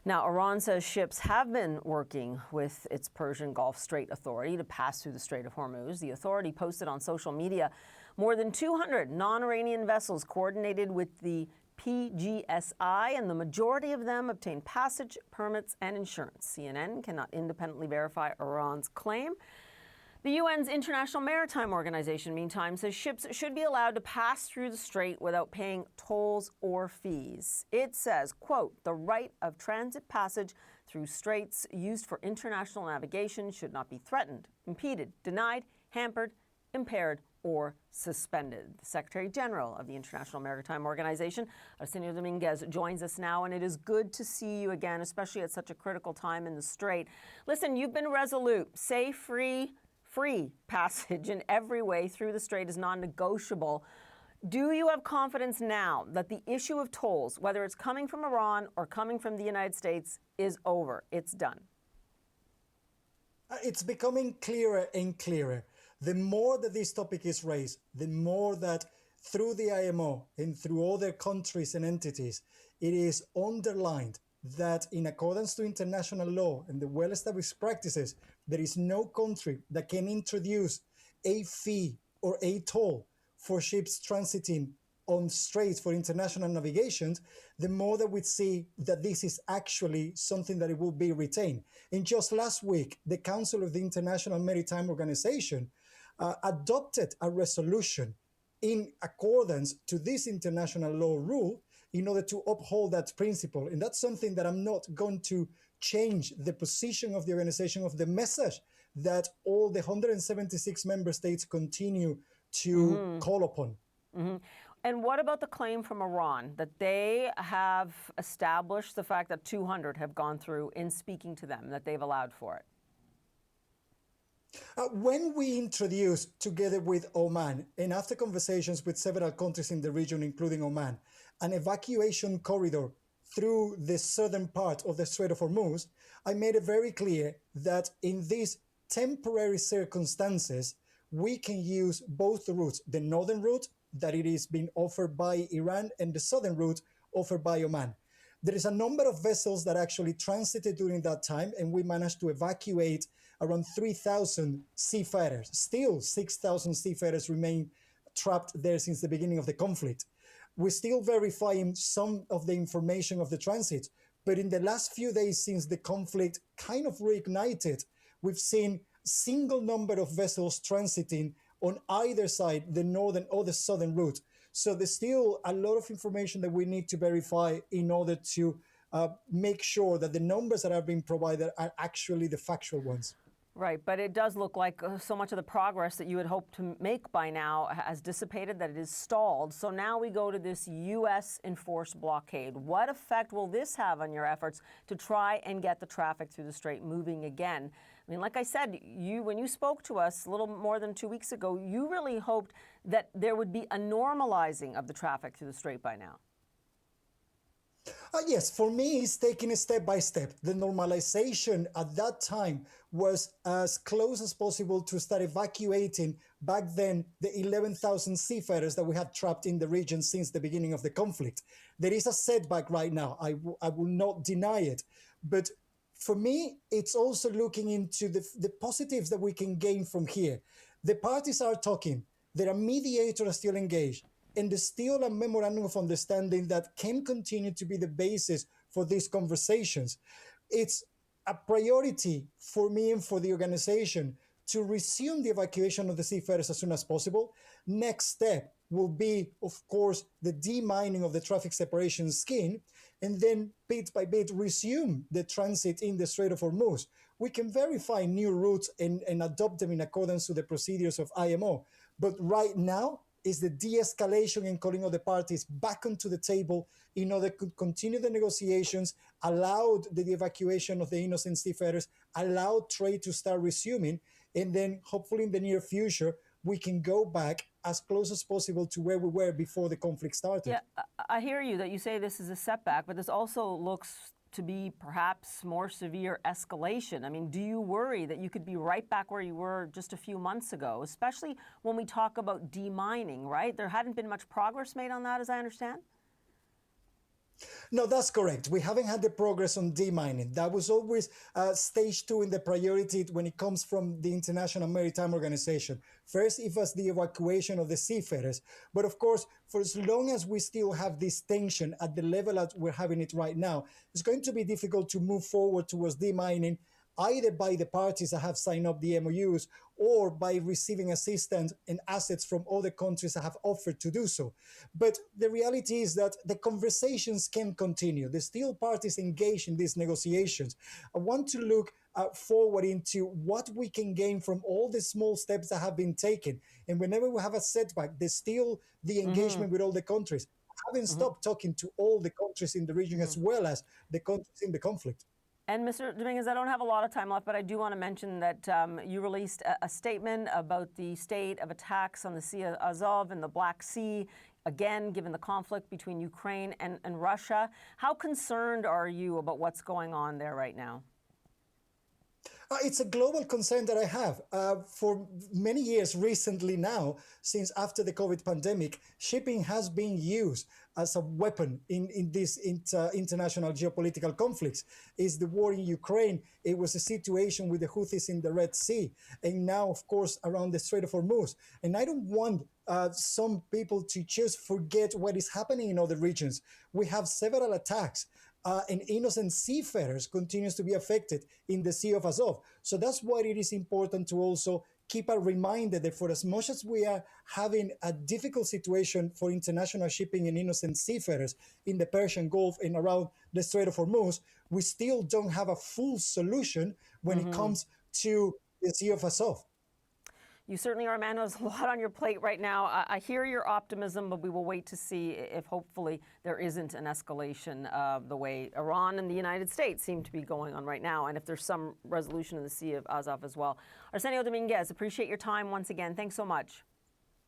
Now, Iran says ships have been working with its Persian Gulf Strait Authority to pass through the Strait of Hormuz. The authority posted on social media more than 200 non-Iranian vessels coordinated with the PGSI, and the majority of them obtained passage, permits, and insurance. CNN cannot independently verify Iran's claim. The UN's International Maritime Organization, meantime, says ships should be allowed to pass through the strait without paying tolls or fees. It says, quote, the right of transit passage through straits used for international navigation should not be threatened, impeded, denied, hampered, impaired, or suspended. The Secretary-General of the International Maritime Organization, Arsenio Dominguez, joins us now, and it is good to see you again, especially at such a critical time in the strait. Listen, you've been resolute. Safe, free passage in every way through the strait is non-negotiable. Do you have confidence now that the issue of tolls, whether it's coming from Iran or coming from the United States, is over? It's done. It's becoming clearer and clearer. The more that this topic is raised, the more that through the IMO and through other countries and entities, it is underlined that in accordance to international law and the well-established practices, there is no country that can introduce a fee or a toll for ships transiting on straits for international navigations, the more that we see that this is actually something that it will be retained. And just last week, the Council of the International Maritime Organization adopted a resolution in accordance to this international law rule in order to uphold that principle. And that's something that I'm not going to change the position of the organization, of the message that all the 176 member states continue to call upon. And what about the claim from Iran that they have established the fact that 200 have gone through in speaking to them, that they've allowed for it? When we introduced, together with Oman, and after conversations with several countries in the region, including Oman, an evacuation corridor through the southern part of the Strait of Hormuz, I made it very clear that in these temporary circumstances, we can use both the routes, the northern route that it is being offered by Iran and the southern route offered by Oman. There is a number of vessels that actually transited during that time, and we managed to evacuate around 3,000 seafarers. Still, 6,000 seafarers remain trapped there since the beginning of the conflict. We're still verifying some of the information of the transit, but in the last few days since the conflict kind of reignited, we've seen single number of vessels transiting on either side, the northern or the southern route. So there's still a lot of information that we need to verify in order to make sure that the numbers that are being provided are actually the factual ones. Right, but it does look like so much of the progress that you had hoped to make by now has dissipated, that it is stalled. So now we go to this U.S.-enforced blockade. What effect will this have on your efforts to try and get the traffic through the strait moving again? I mean, like I said, when you spoke to us a little more than 2 weeks ago, you really hoped that there would be a normalizing of the traffic through the strait by now. Yes, for me, it's taking it step by step. The normalization at that time was as close as possible to start evacuating back then the 11,000 seafarers that we had trapped in the region since the beginning of the conflict. There is a setback right now. I will not deny it. But for me, it's also looking into the positives that we can gain from here. The parties are talking. There are mediators still engaged. And there's still a memorandum of understanding that can continue to be the basis for these conversations. It's a priority for me and for the organization to resume the evacuation of the seafarers as soon as possible. Next step will be, of course, the demining of the traffic separation scheme, and then bit by bit resume the transit in the Strait of Hormuz. We can verify new routes and adopt them in accordance to the procedures of IMO. But right now, is the de-escalation and calling of the parties back onto the table in order to continue the negotiations, allowed the evacuation of the innocent seafarers, allowed trade to start resuming, and then hopefully in the near future, we can go back as close as possible to where we were before the conflict started. Yeah, I hear you that you say this is a setback, but this also looks to be perhaps more severe escalation. I mean, do you worry that you could be right back where you were just a few months ago, especially when we talk about demining, right? There hadn't been much progress made on that, as I understand? No, that's correct. We haven't had the progress on demining. That was always stage two in the priority when it comes from the International Maritime Organization. First, it was the evacuation of the seafarers. But of course, for as long as we still have this tension at the level that we're having it right now, it's going to be difficult to move forward towards demining either by the parties that have signed up the MOUs or by receiving assistance and assets from other countries that have offered to do so. But the reality is that the conversations can continue. There's still parties engaged in these negotiations. I want to look forward into what we can gain from all the small steps that have been taken. And whenever we have a setback, there's still the engagement with all the countries. I haven't stopped talking to all the countries in the region as well as the countries in the conflict. And Mr. Dominguez, I don't have a lot of time left, but I do want to mention that you released a statement about the state of attacks on the Sea of Azov and the Black Sea, again, given the conflict between Ukraine and Russia. How concerned are you about what's going on there right now? It's a global concern that I have. For many years recently now, since after the COVID pandemic, shipping has been used as a weapon in these international geopolitical conflicts. Is the war in Ukraine, it was a situation with the Houthis in the Red Sea, and now, of course, around the Strait of Hormuz. And I don't want some people to just forget what is happening in other regions. We have several attacks. And innocent seafarers continues to be affected in the Sea of Azov. So that's why it is important to also keep a reminder that for as much as we are having a difficult situation for international shipping and innocent seafarers in the Persian Gulf and around the Strait of Hormuz, we still don't have a full solution when it comes to the Sea of Azov. You certainly are a man who has a lot on your plate right now. I hear your optimism, but we will wait to see if hopefully there isn't an escalation of the way Iran and the United States seem to be going on right now, and if there's some resolution in the Sea of Azov as well. Arsenio Dominguez, appreciate your time once again. Thanks so much.